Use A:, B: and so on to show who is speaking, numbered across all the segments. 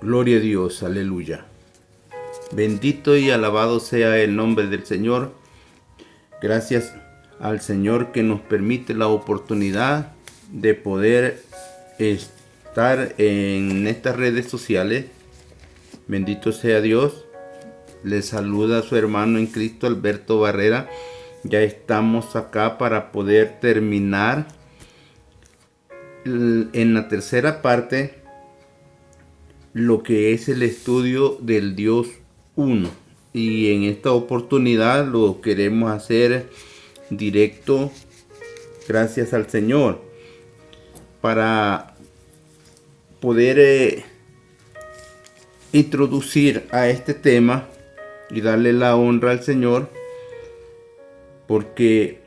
A: Gloria a Dios, aleluya. Bendito y alabado sea el nombre del Señor. Gracias al Señor que nos permite la oportunidad de poder estar en estas redes sociales. Bendito sea Dios. Les saluda a su hermano en Cristo, Alberto Barrera. Ya estamos acá para poder terminar en la tercera parte lo que es el estudio del Dios Uno. Y en esta oportunidad lo queremos hacer directo, gracias al Señor, para poder introducir a este tema y darle la honra al Señor, porque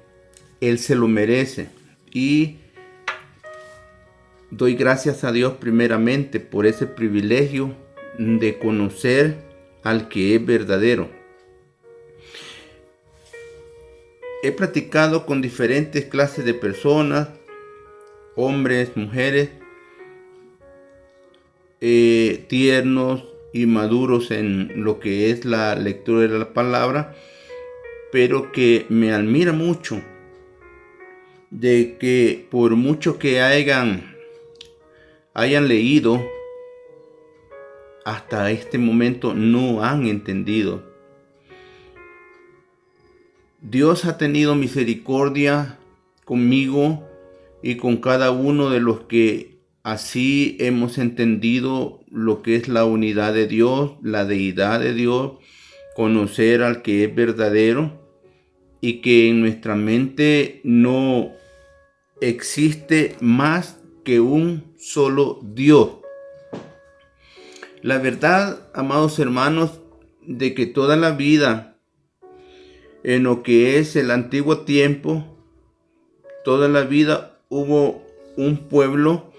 A: Él se lo merece. Y doy gracias a Dios primeramente por ese privilegio de conocer al que es verdadero. He platicado con diferentes clases de personas, hombres, mujeres, tiernos y maduros en lo que es la lectura de la palabra, pero que me admira mucho de que por mucho que hayan leído, hasta este momento no han entendido. Dios ha tenido misericordia conmigo y con cada uno de los que así hemos entendido lo que es la unidad de Dios, la deidad de Dios, conocer al que es verdadero, y que en nuestra mente no existe más que un solo Dios. La verdad, amados hermanos, de que toda la vida, en lo que es el antiguo tiempo, toda la vida hubo un pueblo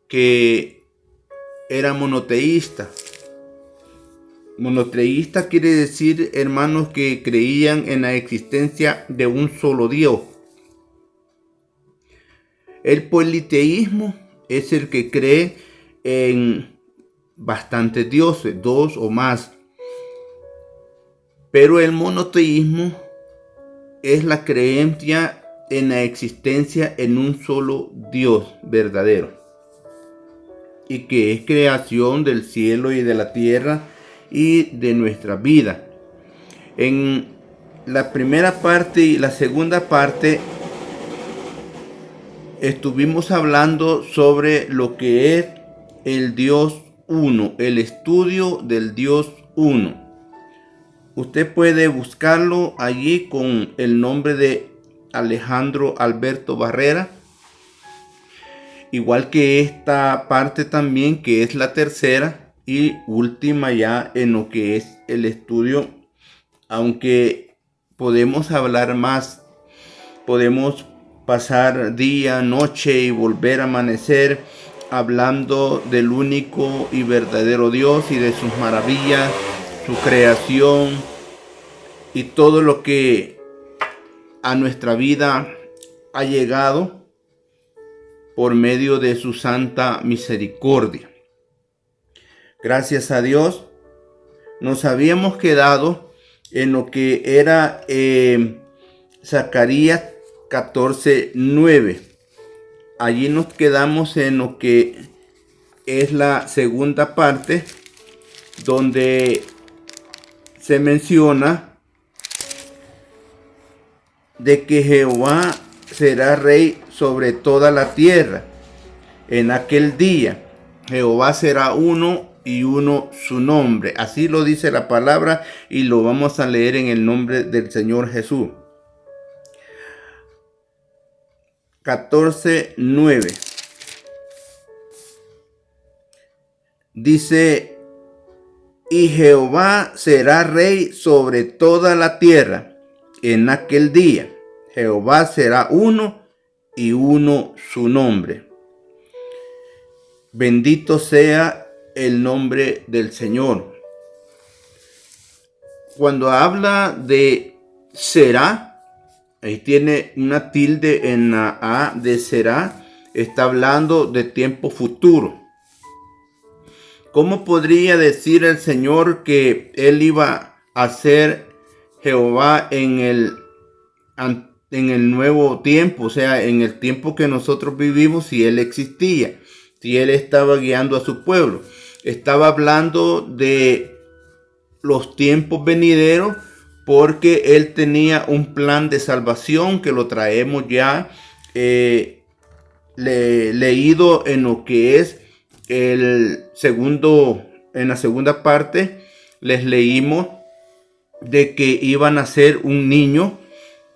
A: que era monoteísta. Monoteísta quiere decir, hermanos, que creían en la existencia de un solo Dios. El politeísmo es el que cree en bastantes dioses, dos o más. Pero el monoteísmo es la creencia en la existencia en un solo Dios verdadero, y que es creación del cielo y de la tierra y de nuestra vida. En la primera parte y la segunda parte estuvimos hablando sobre lo que es el Dios Uno, el estudio del Dios Uno. Usted puede buscarlo allí con el nombre de Alejandro Alberto Barrera. Igual que esta parte también, que es la tercera y última ya en lo que es el estudio. Aunque podemos hablar más, podemos pasar día, noche y volver a amanecer hablando del único y verdadero Dios y de sus maravillas, su creación y todo lo que a nuestra vida ha llegado por medio de su santa misericordia. Gracias a Dios, nos habíamos quedado en lo que era Zacarías 14:9. Allí nos quedamos en lo que es la segunda parte, donde se menciona de que Jehová será rey sobre toda la tierra. En aquel día, Jehová será uno y uno su nombre. Así lo dice la palabra y lo vamos a leer en el nombre del Señor Jesús. 14:9. Dice: y Jehová será rey sobre toda la tierra. En aquel día, Jehová será uno y uno su nombre. Bendito sea el nombre del Señor. Cuando habla de será, ahí tiene una tilde en la A de será, está hablando de tiempo futuro. ¿Cómo podría decir el Señor que Él iba a ser Jehová en el nuevo tiempo? O sea, en el tiempo que nosotros vivimos, si Él existía, si Él estaba guiando a su pueblo. Estaba hablando de los tiempos venideros, porque Él tenía un plan de salvación que lo traemos ya leído en lo que es en la segunda parte. Les leímos de que iban a ser un niño,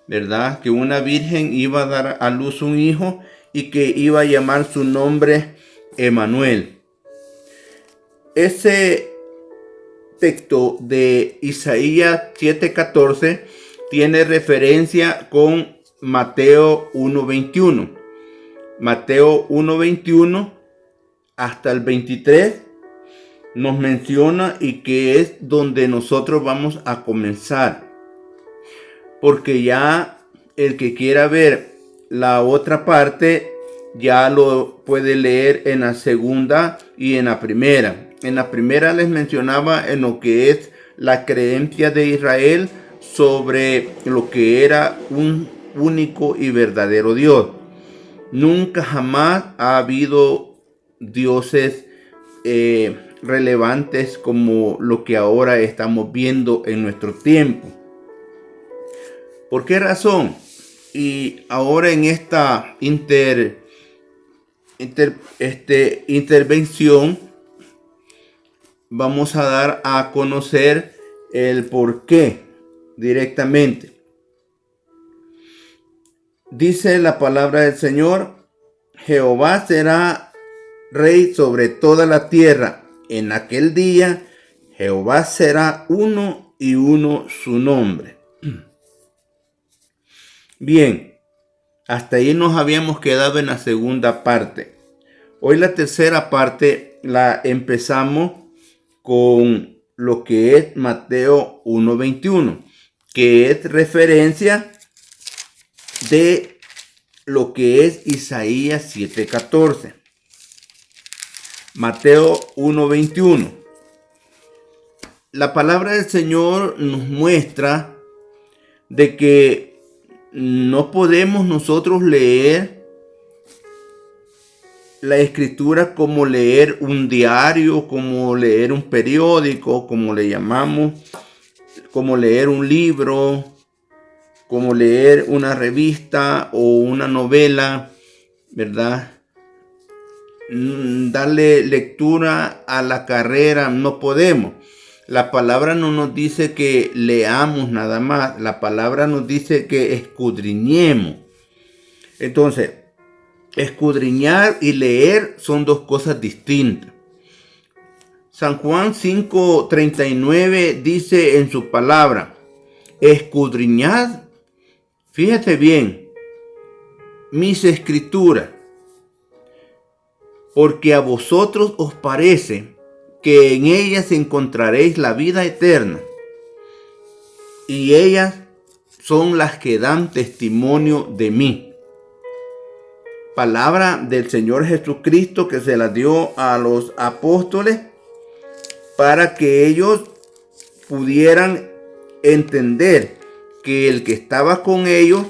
A: ¿verdad? Que una virgen iba a dar a luz un hijo y que iba a llamar su nombre Emmanuel. Ese texto de Isaías 7:14 tiene referencia con Mateo 1:21. Mateo 1:21 hasta el 23 nos menciona, y que es donde nosotros vamos a comenzar, porque ya el que quiera ver la otra parte ya lo puede leer en la segunda y en la primera. En la primera les mencionaba en lo que es la creencia de Israel sobre lo que era un único y verdadero Dios. Nunca jamás ha habido dioses relevantes como lo que ahora estamos viendo en nuestro tiempo. ¿Por qué razón? Y ahora en esta intervención vamos a dar a conocer el por qué directamente. Dice la palabra del Señor: Jehová será rey sobre toda la tierra. En aquel día Jehová será uno y uno su nombre. Bien, hasta ahí nos habíamos quedado en la segunda parte. Hoy la tercera parte la empezamos con lo que es Mateo 1:21, que es referencia de lo que es Isaías 7:14. Mateo 1:21. La palabra del Señor nos muestra de que no podemos nosotros leer la escritura como leer un diario, como leer un periódico, como le llamamos, como leer un libro, como leer una revista o una novela, ¿verdad? Darle lectura a la carrera no podemos. La palabra no nos dice que leamos nada más. La palabra nos dice que escudriñemos. Entonces, escudriñar y leer son dos cosas distintas. San Juan 5:39 dice en su palabra: escudriñad, fíjate bien, mis escrituras, porque a vosotros os parece que en ellas encontraréis la vida eterna, y ellas son las que dan testimonio de mí. Palabra del Señor Jesucristo que se la dio a los apóstoles para que ellos pudieran entender que el que estaba con ellos,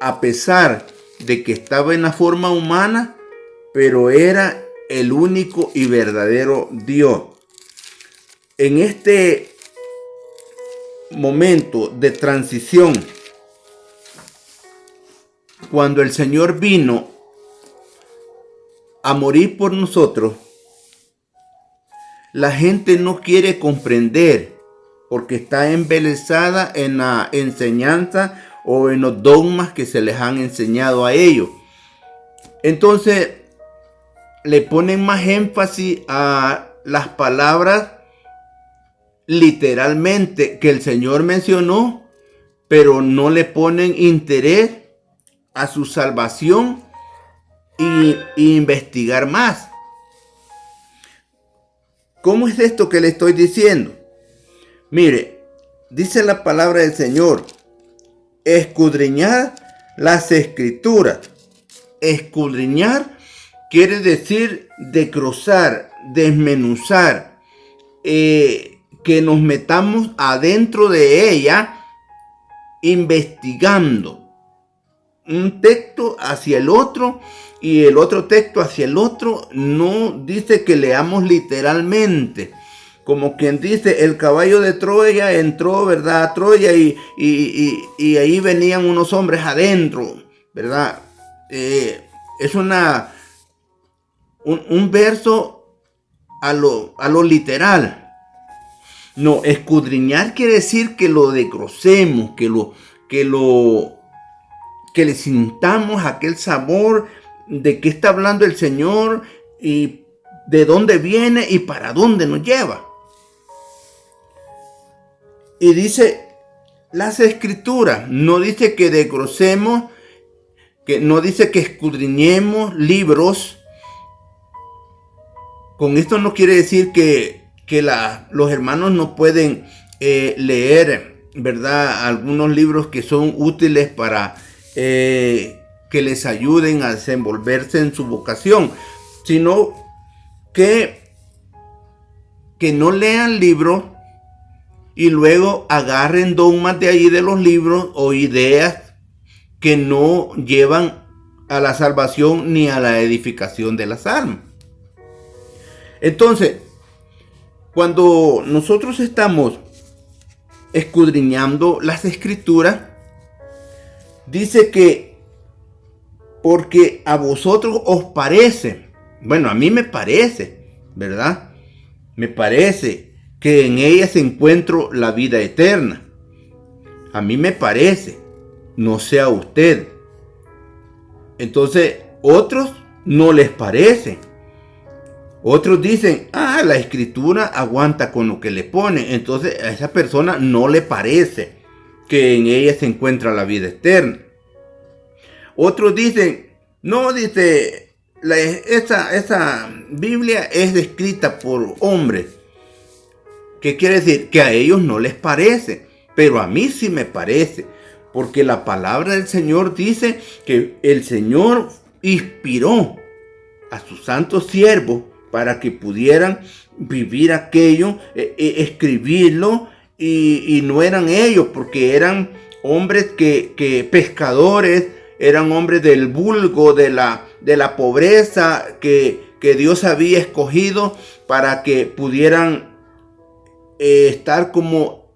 A: a pesar de que estaba en la forma humana, pero era el único y verdadero Dios. En este momento de transición, cuando el Señor vino a morir por nosotros, la gente no quiere comprender porque está embelesada en la enseñanza o en los dogmas que se les han enseñado a ellos. Entonces le ponen más énfasis a las palabras literalmente que el Señor mencionó, pero no le ponen interés a su salvación y investigar más. ¿Cómo es esto que le estoy diciendo? Mire, dice la palabra del Señor: escudriñad las escrituras. Escudriñar quiere decir desglosar, desmenuzar, que nos metamos adentro de ella, investigando un texto hacia el otro y el otro texto hacia el otro. No dice que leamos literalmente, como quien dice, el caballo de Troya entró, ¿verdad?, a Troya y ahí venían unos hombres adentro, ¿verdad? Es un verso a lo literal. No, escudriñar quiere decir que lo desglosemos, que le sintamos aquel sabor de qué está hablando el Señor y de dónde viene y para dónde nos lleva. Y dice las Escrituras, no dice que desglosemos, que no dice que escudriñemos libros. Con esto no quiere decir que los hermanos no pueden leer, ¿verdad?, algunos libros que son útiles para que les ayuden a desenvolverse en su vocación, sino que no lean libros y luego agarren dogmas de ahí de los libros o ideas que no llevan a la salvación ni a la edificación de las almas. Entonces, cuando nosotros estamos escudriñando las Escrituras, dice que porque a vosotros os parece, bueno, a mí me parece, ¿verdad? Me parece que en ellas encuentro la vida eterna. A mí me parece, no sé a usted. Entonces, otros no les parece. Otros dicen, la Escritura aguanta con lo que le pone. Entonces a esa persona no le parece que en ella se encuentra la vida eterna. Otros dicen, no, dice, esa Biblia es escrita por hombres. ¿Qué quiere decir? Que a ellos no les parece, pero a mí sí me parece. Porque la palabra del Señor dice que el Señor inspiró a sus santos siervos para que pudieran vivir aquello, escribirlo, y no eran ellos, porque eran hombres que pescadores, eran hombres del vulgo, de la pobreza que Dios había escogido para que pudieran estar como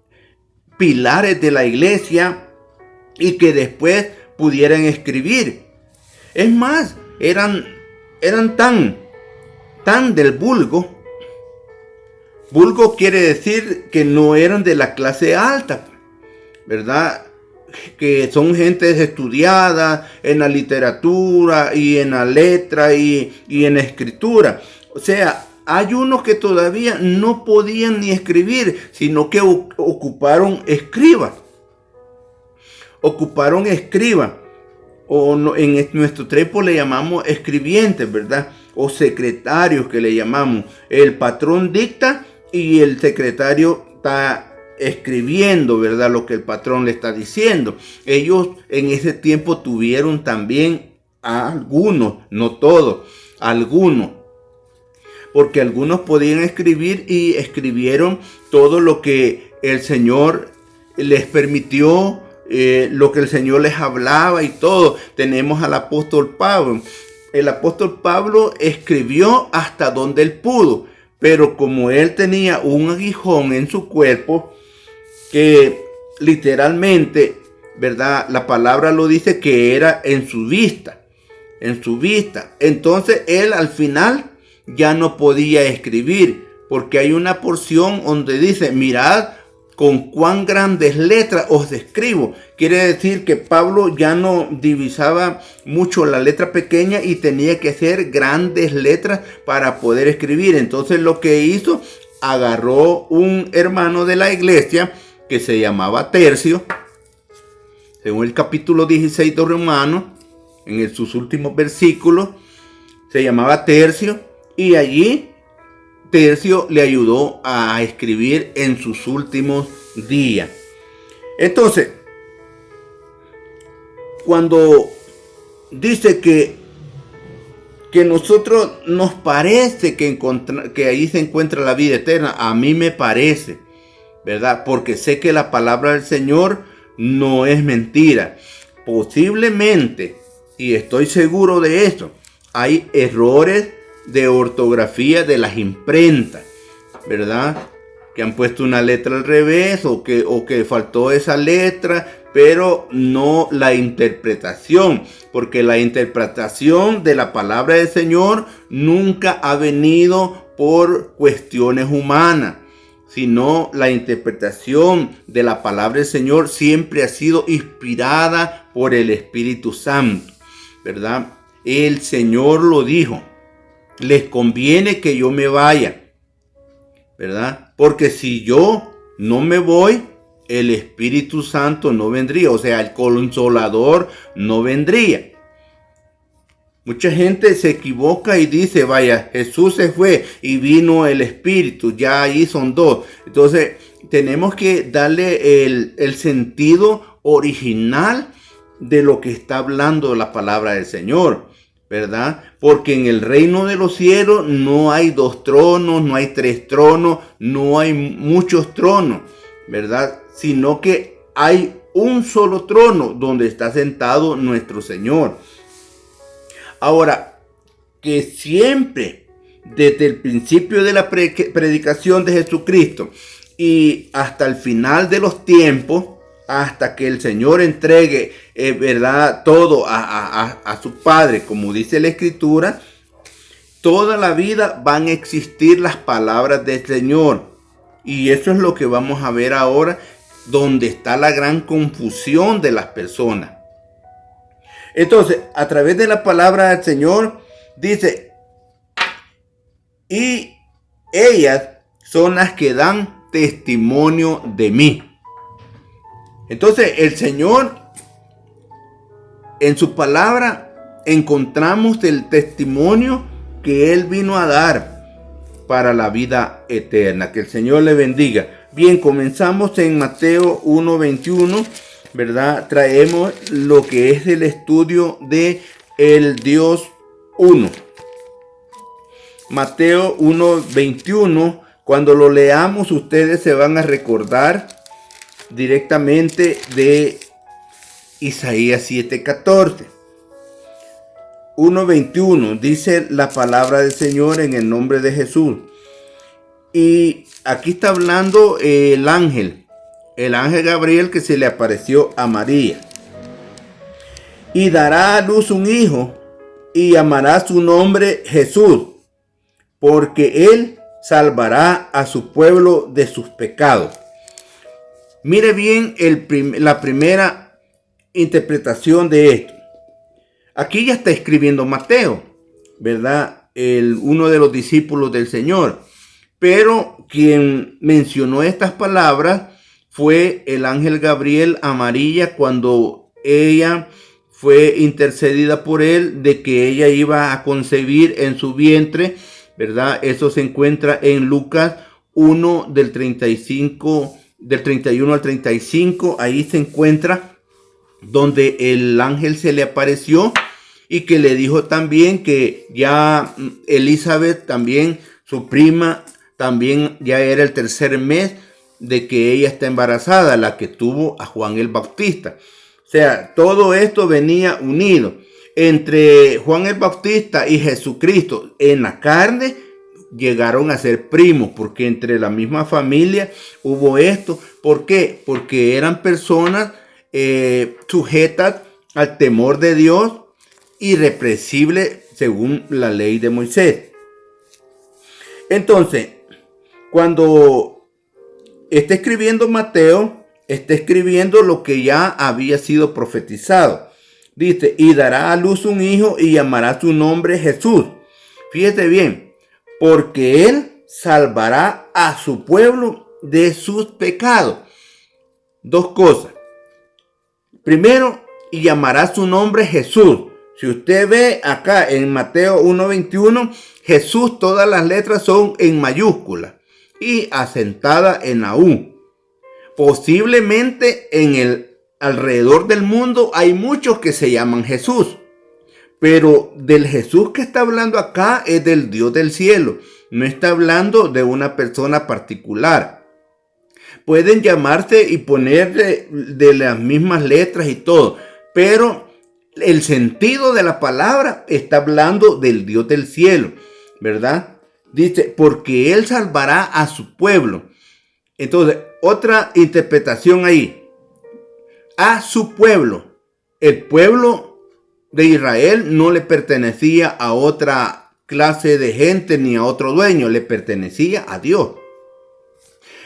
A: pilares de la iglesia y que después pudieran escribir. Es más, eran tan del vulgo. Vulgo quiere decir que no eran de la clase alta, ¿verdad? Que son gentes estudiadas en la literatura y en la letra y en la escritura. O sea, hay unos que todavía no podían ni escribir, sino que ocuparon escribas. O no, en nuestro tiempo le llamamos escribientes, ¿verdad? O secretarios, que le llamamos. El patrón dicta y el secretario está escribiendo, ¿verdad?, lo que el patrón le está diciendo. Ellos en ese tiempo tuvieron también a algunos, no todos, algunos. Porque algunos podían escribir y escribieron todo lo que el Señor les permitió, lo que el Señor les hablaba y todo. Tenemos al apóstol Pablo. El apóstol Pablo escribió hasta donde él pudo, pero como él tenía un aguijón en su cuerpo, que literalmente, ¿verdad?, la palabra lo dice que era en su vista. Entonces él al final ya no podía escribir, porque hay una porción donde dice, mirad con cuán grandes letras os escribo. Quiere decir que Pablo ya no divisaba mucho la letra pequeña y tenía que hacer grandes letras para poder escribir. Entonces lo que hizo, agarró un hermano de la iglesia que se llamaba Tercio, según el capítulo 16 de Romanos, en sus últimos versículos, se llamaba Tercio, y allí Tercio le ayudó a escribir en sus últimos días. Entonces, cuando dice que que nosotros nos parece que ahí se encuentra la vida eterna. A mí me parece, ¿verdad? Porque sé que la palabra del Señor no es mentira. Posiblemente, y estoy seguro de esto, hay errores de ortografía de las imprentas, ¿verdad? Que han puesto una letra al revés o que faltó esa letra, pero no la interpretación, porque la interpretación de la palabra del Señor nunca ha venido por cuestiones humanas, sino la interpretación de la palabra del Señor siempre ha sido inspirada por el Espíritu Santo, ¿verdad? El Señor lo dijo: les conviene que yo me vaya, ¿verdad? Porque si yo no me voy, el Espíritu Santo no vendría, o sea, el Consolador no vendría. Mucha gente se equivoca y dice: vaya, Jesús se fue y vino el Espíritu, ya ahí son dos. Entonces, tenemos que darle el sentido original de lo que está hablando la palabra del Señor, ¿verdad? Porque en el reino de los cielos no hay dos tronos, no hay tres tronos, no hay muchos tronos, ¿verdad? Sino que hay un solo trono donde está sentado nuestro Señor. Ahora, que siempre, desde el principio de la predicación de Jesucristo y hasta el final de los tiempos, hasta que el Señor entregue, ¿verdad?, todo a su Padre, como dice la Escritura, toda la vida van a existir las palabras del Señor. Y eso es lo que vamos a ver ahora, donde está la gran confusión de las personas. Entonces, a través de la palabra del Señor, dice: y ellas son las que dan testimonio de mí. Entonces, el Señor, en su palabra, encontramos el testimonio que Él vino a dar para la vida eterna. Que el Señor le bendiga. Bien, comenzamos en Mateo 1:21, ¿verdad? Traemos lo que es el estudio de el Dios uno. Mateo 1:21, cuando lo leamos, ustedes se van a recordar directamente de Isaías 7:14. 1:21 dice la palabra del Señor en el nombre de Jesús. Y aquí está hablando el ángel Gabriel, que se le apareció a María. Y dará a luz un hijo y llamará su nombre Jesús, porque él salvará a su pueblo de sus pecados. Mire bien la primera interpretación de esto. Aquí ya está escribiendo Mateo, ¿verdad? Uno de los discípulos del Señor. Pero quien mencionó estas palabras fue el ángel Gabriel a María cuando ella fue intercedida por él de que ella iba a concebir en su vientre, ¿verdad? Eso se encuentra en Lucas 1 del 31 al 35. Ahí se encuentra donde el ángel se le apareció y que le dijo también que ya Elizabeth, también su prima, también ya era el tercer mes de que ella está embarazada, la que tuvo a Juan el Bautista. O sea, todo esto venía unido. Entre Juan el Bautista y Jesucristo en la carne llegaron a ser primos, porque entre la misma familia hubo esto. ¿Por qué? Porque eran personas sujetas al temor de Dios, irrepresibles según la ley de Moisés. Entonces, cuando está escribiendo Mateo, está escribiendo lo que ya había sido profetizado. Dice: y dará a luz un hijo y llamará su nombre Jesús. Fíjate bien, porque él salvará a su pueblo de sus pecados. Dos cosas. Primero, y llamará su nombre Jesús. Si usted ve acá en Mateo 1:21, Jesús, todas las letras son en mayúscula y asentada en la U. Posiblemente alrededor del mundo hay muchos que se llaman Jesús, Pero del Jesús que está hablando acá es del Dios del cielo. No está hablando de una persona particular. Pueden llamarse y ponerle de las mismas letras y todo, pero el sentido de la palabra está hablando del Dios del cielo, ¿verdad? Dice, porque Él salvará a su pueblo. Entonces, otra interpretación ahí. A su pueblo. El pueblo de Israel no le pertenecía a otra clase de gente ni a otro dueño, le pertenecía a Dios,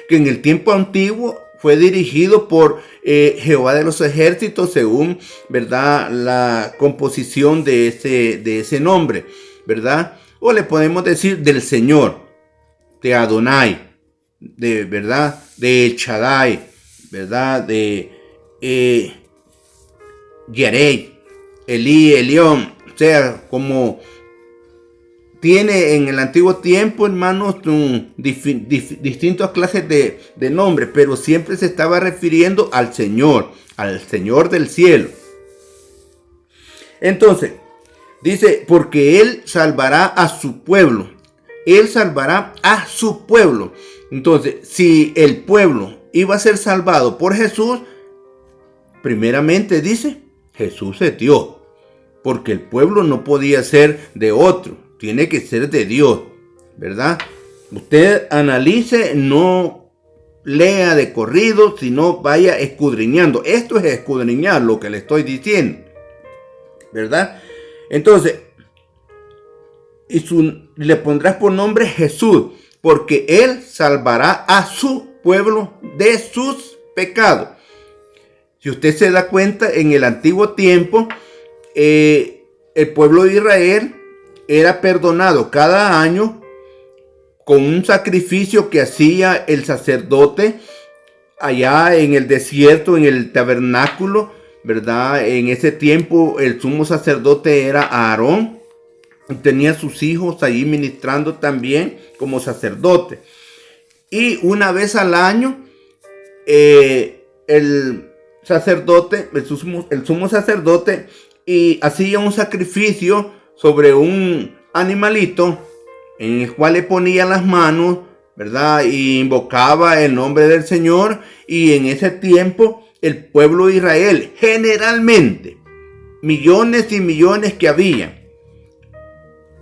A: que en el tiempo antiguo fue dirigido por Jehová de los ejércitos, según, ¿verdad?, la composición de ese nombre, ¿verdad? O le podemos decir del Señor, de Adonai, ¿verdad?, de El Shaddai, ¿verdad?, de Yerei, Elí, Elión. O sea, como tiene en el antiguo tiempo, hermanos, distintas clases de nombres, pero siempre se estaba refiriendo al Señor del cielo. Entonces, dice, porque Él salvará a su pueblo. Él salvará a su pueblo. Entonces, si el pueblo iba a ser salvado por Jesús, primeramente dice, Jesús es Dios. Porque el pueblo no podía ser de otro. Tiene que ser de Dios, ¿verdad? Usted analice, no lea de corrido, sino vaya escudriñando. Esto es escudriñar lo que le estoy diciendo, ¿verdad? Entonces, le pondrás por nombre Jesús, porque Él salvará a su pueblo de sus pecados. Si usted se da cuenta, en el antiguo tiempo, el pueblo de Israel era perdonado cada año con un sacrificio que hacía el sacerdote allá en el desierto, en el tabernáculo, ¿verdad? En ese tiempo el sumo sacerdote era Aarón. Tenía sus hijos allí ministrando también como sacerdote. Y una vez al año, el sumo sacerdote, y hacía un sacrificio sobre un animalito en el cual le ponía las manos, ¿verdad? Y invocaba el nombre del Señor. Y en ese tiempo el pueblo de Israel, generalmente, millones y millones que había,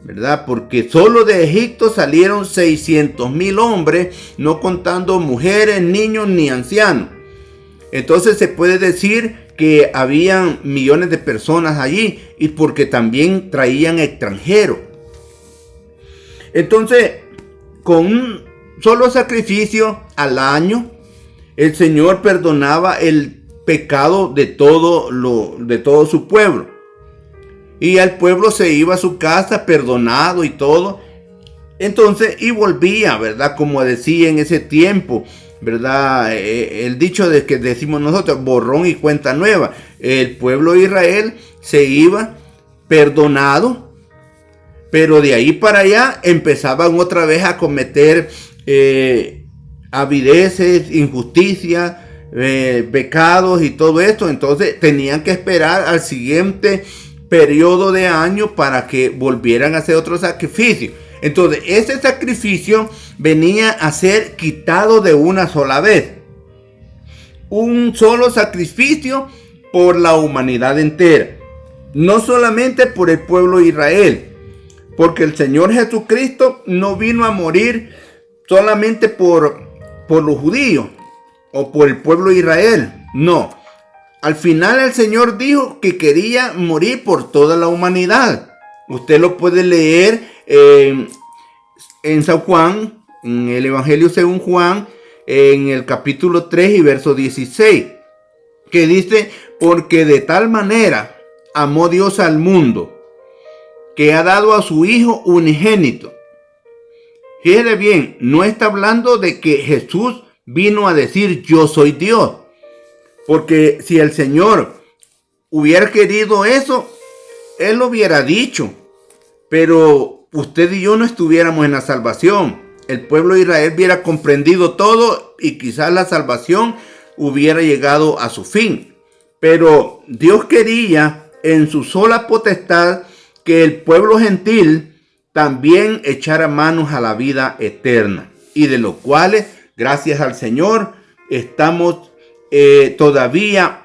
A: ¿verdad? Porque solo de Egipto salieron 600,000 hombres, no contando mujeres, niños ni ancianos. Entonces se puede decir que habían millones de personas allí, y porque también traían extranjeros. Entonces, con un solo sacrificio al año, el Señor perdonaba el pecado de todo su pueblo. Y el pueblo se iba a su casa perdonado y todo. Entonces, y volvía, ¿verdad? Como decía en ese tiempo, ¿verdad? El dicho de que decimos nosotros, borrón y cuenta nueva. El pueblo de Israel se iba perdonado, pero de ahí para allá empezaban otra vez a cometer avideces, injusticias, pecados y todo esto. Entonces tenían que esperar al siguiente periodo de años para que volvieran a hacer otro sacrificio. Entonces ese sacrificio venía a ser quitado de una sola vez. Un solo sacrificio por la humanidad entera. No solamente por el pueblo de Israel. Porque el Señor Jesucristo no vino a morir solamente por los judíos o por el pueblo de Israel. No. Al final el Señor dijo que quería morir por toda la humanidad. Usted lo puede leer en San Juan, en el Evangelio según Juan, en el capítulo 3 y verso 16, que dice, porque de tal manera amó Dios al mundo, que ha dado a su Hijo unigénito. Fíjate bien, no está hablando de que Jesús vino a decir yo soy Dios. Porque si el Señor hubiera querido eso, Él lo hubiera dicho. Pero usted y yo no estuviéramos en la salvación. El pueblo de Israel hubiera comprendido todo y quizás la salvación hubiera llegado a su fin. Pero Dios quería en su sola potestad que el pueblo gentil también echara manos a la vida eterna, y de lo cual, gracias al Señor, estamos todavía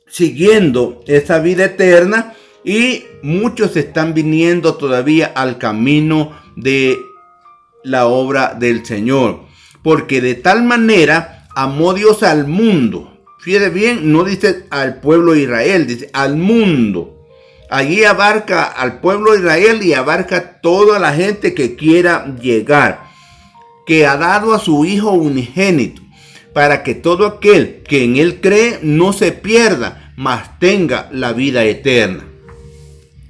A: siguiendo esa vida eterna, y muchos están viniendo todavía al camino de la obra del Señor, porque de tal manera amó Dios al mundo. Fíjate bien, no dice al pueblo de Israel, dice al mundo. Allí abarca al pueblo de Israel y abarca toda la gente que quiera llegar, que ha dado a su Hijo unigénito, para que todo aquel que en él cree no se pierda, mas tenga la vida eterna.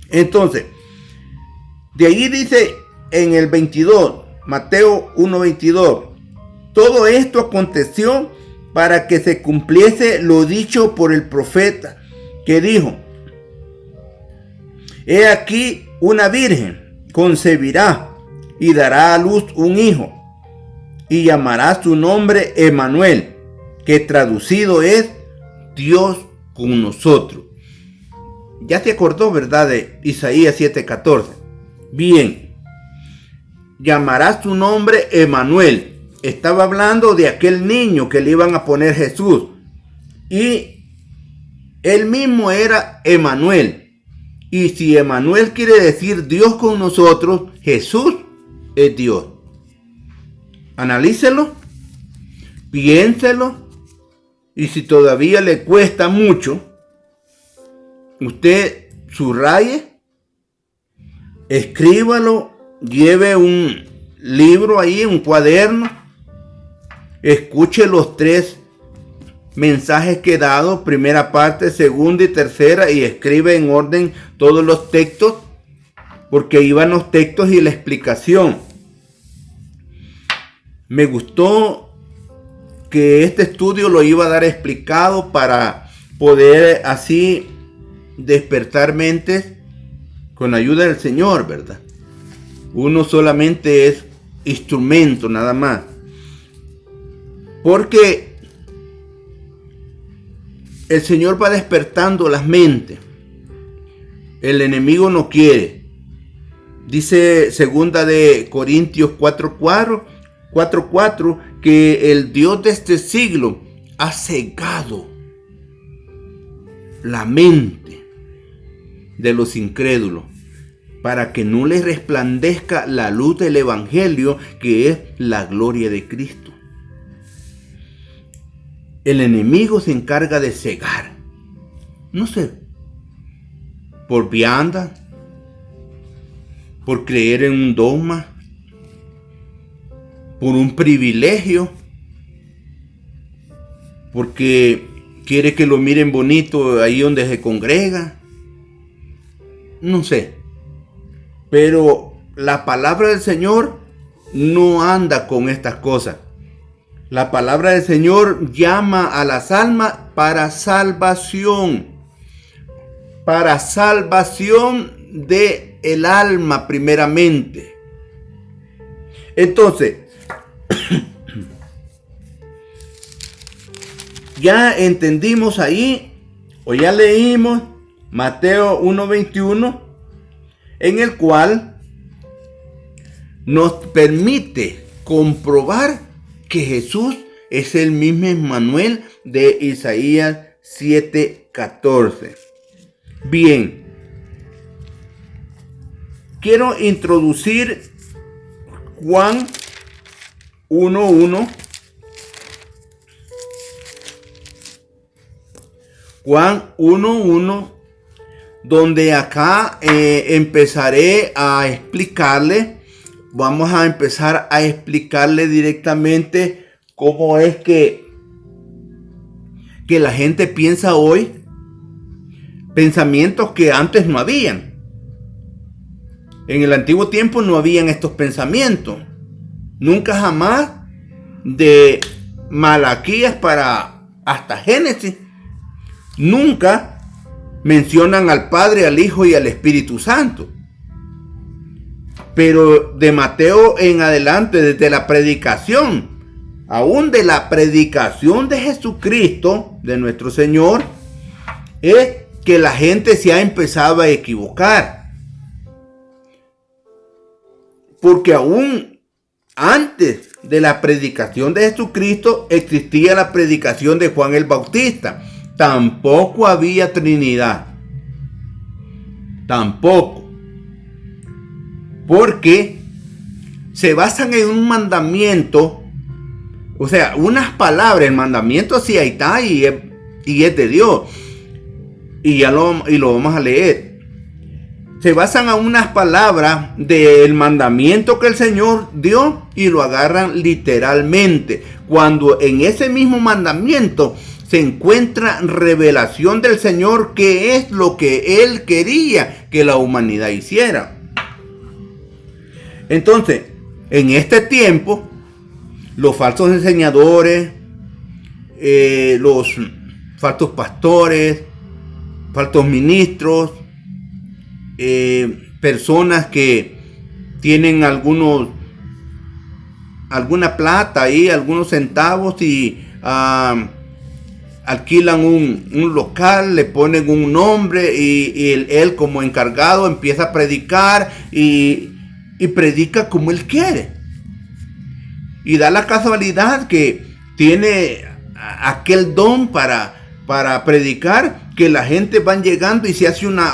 A: Entonces, de allí dice en el 22, Mateo 1:22, todo esto aconteció para que se cumpliese lo dicho por el profeta, que dijo: he aquí una virgen concebirá y dará a luz un hijo, y llamará su nombre Emmanuel, que traducido es Dios con nosotros. Ya se acordó, ¿verdad?, de Isaías 7:14. Bien, llamará su nombre Emmanuel. Estaba hablando de aquel niño que le iban a poner Jesús, y él mismo era Emmanuel. Y si Emmanuel quiere decir Dios con nosotros, Jesús es Dios. Analícelo, piénselo, y si todavía le cuesta mucho, usted subraye, escríbalo, lleve un libro ahí, un cuaderno, escuche los 3 mensajes que he dado, primera parte, segunda y tercera, y escribe en orden todos los textos, porque ahí van los textos y la explicación. Me gustó que este estudio lo iba a dar explicado para poder así despertar mentes con la ayuda del Señor, ¿verdad? Uno solamente es instrumento, nada más. Porque el Señor va despertando las mentes. El enemigo no quiere. Dice segunda de Corintios 4:4 que el Dios de este siglo ha cegado la mente de los incrédulos para que no les resplandezca la luz del evangelio, que es la gloria de Cristo. El enemigo se encarga de cegar, no sé, por vianda, por creer en un dogma, por un privilegio, porque quiere que lo miren bonito ahí donde se congrega, no sé. Pero la palabra del Señor no anda con estas cosas. La palabra del Señor llama a las almas para salvación de el alma primeramente. Entonces, ya entendimos ahí, o ya leímos Mateo 1:21, en el cual nos permite comprobar que Jesús es el mismo Emmanuel de Isaías 7:14. Bien, quiero introducir Juan 1:1. Juan 1:1, donde acá empezaré a explicarle, vamos a empezar a explicarle directamente cómo es que la gente piensa hoy, pensamientos que antes no habían. En el antiguo tiempo no habían estos pensamientos, nunca jamás, de Malaquías para hasta Génesis. Nunca mencionan al Padre, al Hijo y al Espíritu Santo. Pero de Mateo en adelante, desde la predicación, aún de la predicación de Jesucristo, de nuestro Señor, es que la gente se ha empezado a equivocar. porque aún antes de la predicación de Jesucristo existía la predicación de Juan el Bautista. Tampoco había Trinidad. Tampoco. Porque se basan en un mandamiento. O sea, unas palabras. El mandamiento sí ahí está y es de Dios. Y lo vamos a leer. Se basan en unas palabras del mandamiento que el Señor dio y lo agarran literalmente. Cuando en ese mismo mandamiento se encuentra revelación del Señor, que es lo que Él quería que la humanidad hiciera. Entonces, en este tiempo, los falsos enseñadores, los falsos pastores, falsos ministros, personas que tienen alguna plata ahí, algunos centavos y alquilan un local, le ponen un nombre y él como encargado empieza a predicar y predica como él quiere. Y da la casualidad que tiene aquel don para predicar, que la gente van llegando y se hace una